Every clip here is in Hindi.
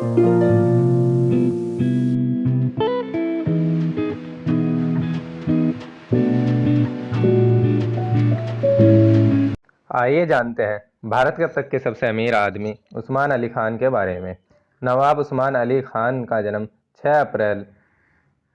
आइए जानते हैं भारत के अब तक के सबसे अमीर आदमी उस्मान अली खान के बारे में। नवाब उस्मान अली खान का जन्म 6 अप्रैल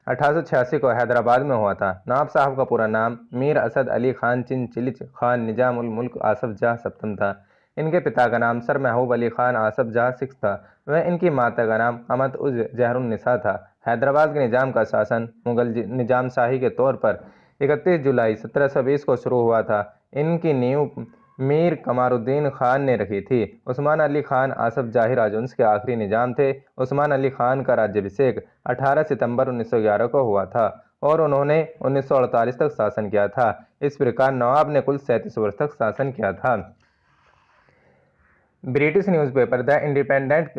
1886 को हैदराबाद में हुआ था। नवाब साहब का पूरा नाम मीर असद अली खान चिंचिलिच खान निजाम उल मुल्क आसफ जाह सप्तम था। इनके पिता का नाम सर महबूब अली खान आसफ जाह सिक्स था। वह इनकी माता का नाम अमत उज जहरुन्निसा था। हैदराबाद के निजाम का शासन मुगल निजाम शाही के तौर पर 31 जुलाई 1720 को शुरू हुआ था। इनकी नींव मीर कमारुद्दीन खान ने रखी थी। उस्मान अली खान आसफ जाही राजवंश के आखिरी निजाम थे। उस्मान अली खान का राज्याभिषेक 18 सितंबर 1911 को हुआ था और उन्होंने 1948 तक शासन किया था। इस प्रकार नवाब ने कुल 37 वर्ष तक शासन किया था। ब्रिटिश न्यूज़पेपर द इंडिपेंडेंट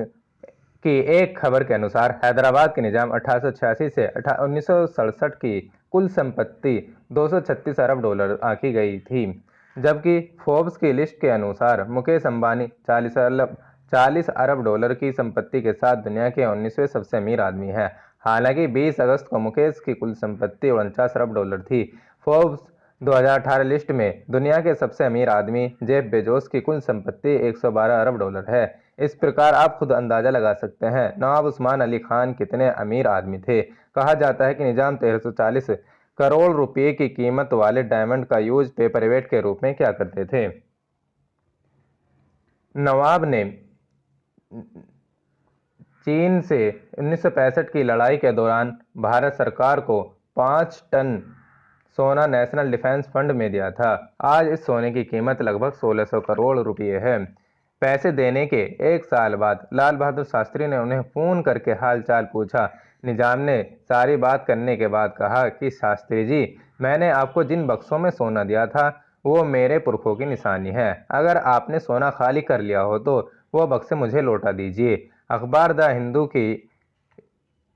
की एक खबर के अनुसार हैदराबाद के निजाम 1886 से 1967 की कुल संपत्ति $236 आंकी गई थी, जबकि फोर्ब्स की लिस्ट के अनुसार मुकेश अंबानी 40 अरब डॉलर की संपत्ति के साथ दुनिया के 19वें सबसे अमीर आदमी हैं। हालांकि 20 अगस्त को मुकेश की कुल संपत्ति $49 अरब थी। फोर्ब्स 2018 लिस्ट में दुनिया के सबसे अमीर आदमी जेफ बेजोस की कुल संपत्ति $112 अरब है। इस प्रकार आप खुद अंदाजा लगा सकते हैं नवाब उस्मान अली खान कितने अमीर आदमी थे। कहा जाता है कि निजाम 1340 करोड़ रुपए की कीमत वाले डायमंड का यूज पेपरवेट के रूप में क्या करते थे। नवाब ने चीन से 1965 की लड़ाई के दौरान भारत सरकार को 5 टन सोना नेशनल डिफेंस फंड में दिया था। आज इस सोने की कीमत लगभग 1600 करोड़ रुपए है। पैसे देने के एक साल बाद लाल बहादुर शास्त्री ने उन्हें फोन करके हालचाल पूछा। निजाम ने सारी बात करने के बाद कहा कि शास्त्री जी, मैंने आपको जिन बक्सों में सोना दिया था वो मेरे पुरखों की निशानी है। अगर आपने सोना खाली कर लिया हो तो वो बक्से मुझे लौटा दीजिए। अखबार द हिंदू की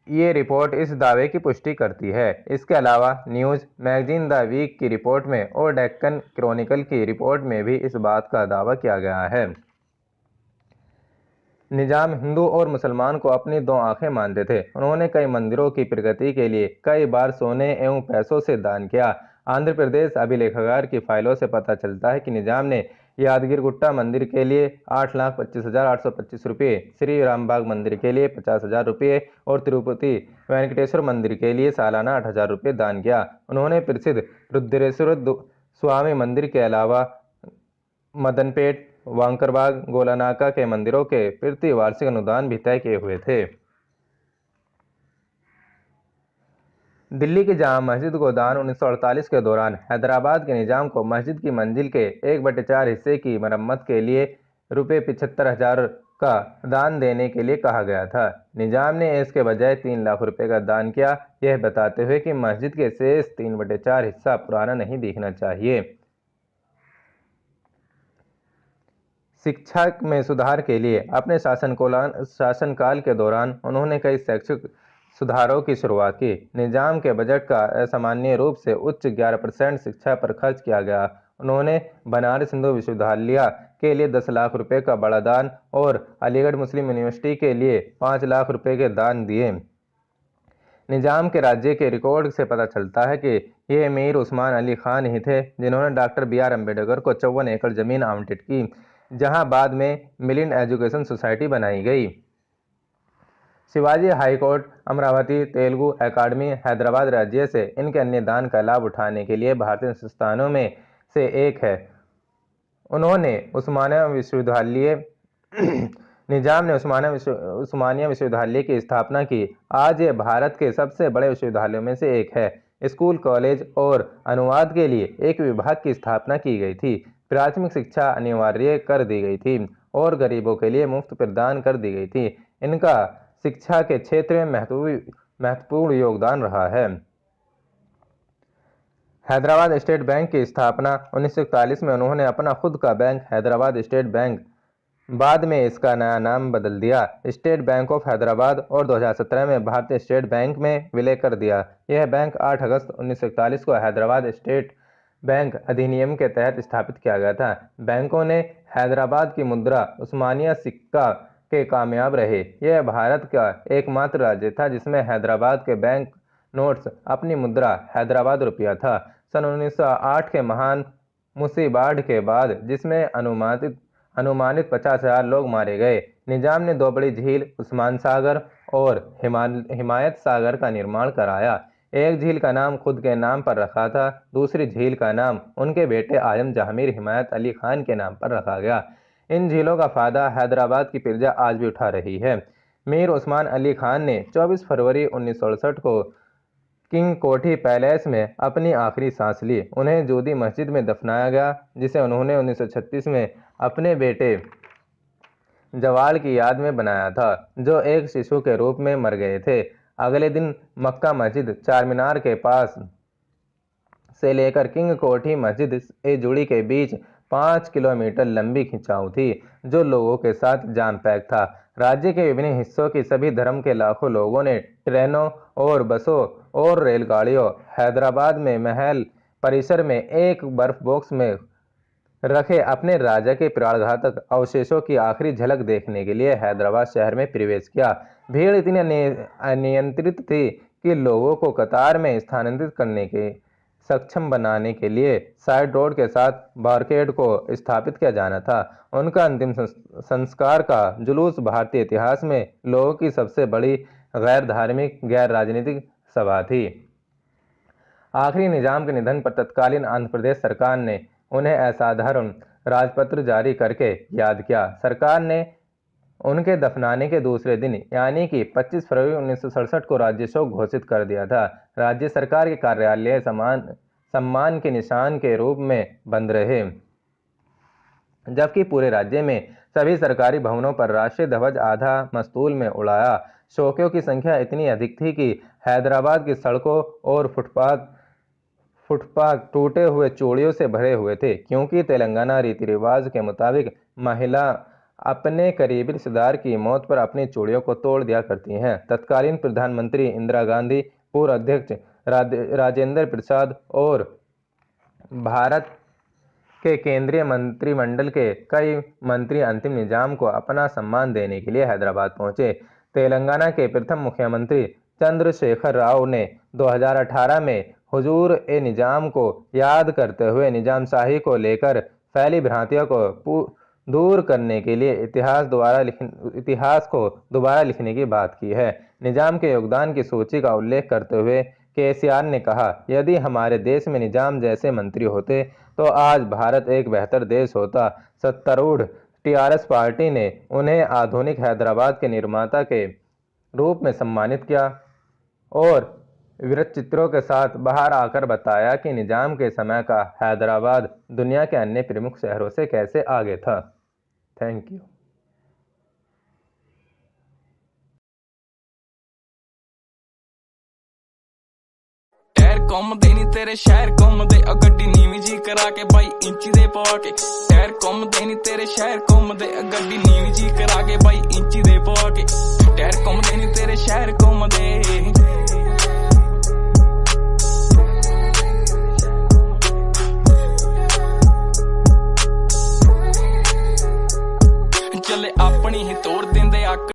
ये रिपोर्ट इस दावे की पुष्टि करती है। इसके अलावा न्यूज़ मैगजीन द वीक की रिपोर्ट में और डेक्कन क्रॉनिकल की रिपोर्ट में भी इस बात का दावा किया गया है। निजाम हिंदू और मुसलमान को अपनी दो आंखें मानते थे। उन्होंने कई मंदिरों की प्रगति के लिए कई बार सोने एवं पैसों से दान किया। आंध्र प्रदेश अभिलेखागार की फाइलों से पता चलता है कि निजाम ने यादगिरगुट्टा मंदिर के लिए 8,25,825 रुपये, श्री रामबाग मंदिर के लिए 50,000 रुपये और तिरुपति वेंकटेश्वर मंदिर के लिए सालाना 8,000 रुपये दान किया। उन्होंने प्रसिद्ध रुद्रेश्वर स्वामी मंदिर के अलावा मदनपेट, वांकरबाग, गोलानाका के मंदिरों के प्रति वार्षिक अनुदान भी तय किए हुए थे। दिल्ली की जामा मस्जिद को दान 1948 के दौरान हैदराबाद के निजाम को मस्जिद की मंजिल के 1/4 हिस्से की मरम्मत के लिए रुपये 75,000 का दान देने के लिए कहा गया था। निजाम ने इसके बजाय 3 लाख रुपए का दान किया, यह बताते हुए कि मस्जिद के शेष 3/4 हिस्सा पुराना नहीं दिखना चाहिए। शिक्षा में सुधार के लिए अपने शासनकाल के दौरान उन्होंने कई शैक्षिक सुधारों की शुरुआत की। निजाम के बजट का असामान्य रूप से उच्च 11% शिक्षा पर खर्च किया गया। उन्होंने बनारस हिंदू विश्वविद्यालय के लिए 10 लाख रुपए का बड़ा दान और अलीगढ़ मुस्लिम यूनिवर्सिटी के लिए 5 लाख रुपए के दान दिए। निजाम के राज्य के रिकॉर्ड से पता चलता है कि ये मीर उस्मान अली खान ही थे जिन्होंने डॉक्टर B.R. अम्बेडकर को 54 एकड़ जमीन आवंटित की, जहां बाद में मिलिंड एजुकेशन सोसाइटी बनाई गई। शिवाजी हाई कोर्ट, अमरावती तेलुगु अकादमी, हैदराबाद राज्य से इनके अन्य दान का लाभ उठाने के लिए भारतीय संस्थानों में से एक है। उन्होंने उस्मानिया विश्वविद्यालय निजाम ने उस्मानिया विश्वविद्यालय की स्थापना की। आज ये भारत के सबसे बड़े विश्वविद्यालयों में से एक है। स्कूल, कॉलेज और अनुवाद के लिए एक विभाग की स्थापना की गई थी। प्राथमिक शिक्षा अनिवार्य कर दी गई थी और गरीबों के लिए मुफ्त प्रदान कर दी गई थी। इनका शिक्षा के क्षेत्र में महत्वपूर्ण योगदान रहा है। हैदराबाद स्टेट बैंक की स्थापना 1941 में उन्होंने अपना खुद का बैंक हैदराबाद स्टेट बैंक, बाद में इसका नया नाम बदल दिया स्टेट बैंक ऑफ हैदराबाद और 2017 में भारतीय स्टेट बैंक में विलय कर दिया। यह बैंक 8 अगस्त 1941 को हैदराबाद स्टेट बैंक अधिनियम के तहत स्थापित किया गया था। बैंकों ने हैदराबाद की मुद्रा उस्मानिया सिक्का के कामयाब रहे। यह भारत का एकमात्र राज्य था जिसमें हैदराबाद के बैंक नोट्स अपनी मुद्रा हैदराबाद रुपया था। सन 1908 के महान मुसीबाढ़ के बाद, जिसमें अनुमानित 50,000 लोग मारे गए, निजाम ने दो बड़ी झील उस्मान सागर और हिमायत सागर का निर्माण कराया। एक झील का नाम खुद के नाम पर रखा था, दूसरी झील का नाम उनके बेटे आजम जहांगीर हिमायत अली खान के नाम पर रखा गया। इन झीलों का फायदा हैदराबाद की प्रजा आज भी उठा रही है। मीर उस्मान अली खान ने 24 फरवरी 1968 को किंग कोठी पैलेस में अपनी आखिरी सांस ली। उन्हें जूदी मस्जिद में दफनाया गया, जिसे उन्होंने 1936 में अपने बेटे जवाल की याद में बनाया था, जो एक शिशु के रूप में मर गए थे। अगले दिन मक्का मस्जिद चार मीनार के पास से लेकर किंग कोठी मस्जिद ए जुड़ी के बीच 5 किलोमीटर लंबी खिंचाव थी, जो लोगों के साथ जाम पैक था। राज्य के विभिन्न हिस्सों की सभी धर्म के लाखों लोगों ने ट्रेनों और बसों और रेलगाड़ियों हैदराबाद में महल परिसर में एक बर्फ बॉक्स में रखे अपने राजा के प्राणघातक अवशेषों की आखिरी झलक देखने के लिए हैदराबाद शहर में प्रवेश किया। भीड़ इतनी अनियंत्रित थी कि लोगों को कतार में स्थानांतरित करने के सक्षम बनाने के लिए साइड रोड के साथ बारकेड को स्थापित किया जाना था। उनका अंतिम संस्कार का जुलूस भारतीय इतिहास में लोगों की सबसे बड़ी गैर धार्मिक, गैर राजनीतिक सभा थी। आखिरी निजाम के निधन पर तत्कालीन आंध्र प्रदेश सरकार ने उन्हें असाधारण राजपत्र जारी करके याद किया। सरकार ने उनके दफनाने के दूसरे दिन यानी कि 25 फरवरी 1967 को राज्य शोक घोषित कर दिया था। राज्य सरकार के कार्यालय सम्मान के निशान के रूप में बंद रहे, जबकि पूरे राज्य में सभी सरकारी भवनों पर राष्ट्रीय ध्वज आधा मस्तूल में उड़ाया। शोकियों की संख्या इतनी अधिक थी कि हैदराबाद की सड़कों और फुटपाथ टूटे हुए चूड़ियों से भरे हुए थे, क्योंकि तेलंगाना रीति रिवाज के मुताबिक महिला अपने करीबी रिश्तेदार की मौत पर अपनी चूड़ियों को तोड़ दिया करती हैं। तत्कालीन प्रधानमंत्री इंदिरा गांधी, पूर्व अध्यक्ष राजेंद्र प्रसाद और भारत के केंद्रीय मंत्रिमंडल के कई मंत्री अंतिम निजाम को अपना सम्मान देने के लिए हैदराबाद पहुंचे। तेलंगाना के प्रथम मुख्यमंत्री चंद्रशेखर राव ने 2018 में हुजूर ए निजाम को याद करते हुए निजाम शाही को लेकर फैली भ्रांतियों को दूर करने के लिए इतिहास को दोबारा लिखने की बात की है। निजाम के योगदान की सूची का उल्लेख करते हुए केसीआर ने कहा, यदि हमारे देश में निजाम जैसे मंत्री होते तो आज भारत एक बेहतर देश होता। सत्तारूढ़ टीआरएस पार्टी ने उन्हें आधुनिक हैदराबाद के निर्माता के रूप में सम्मानित किया और वृत्तचित्रों के साथ बाहर आकर बताया कि निजाम के समय का हैदराबाद दुनिया के अन्य प्रमुख शहरों से कैसे आगे था। Thank you. घुमदे नी तेरे शहर घुमदे गड्डी नीवी जी करा के बाई इंची दे पवा के। टैर घुमदे नी तेरे शहर घुमदे गड्डी नीवी जी करा के बाई इंची दे पवा के। टैर घुमदे नी तेरे शहर घुमदे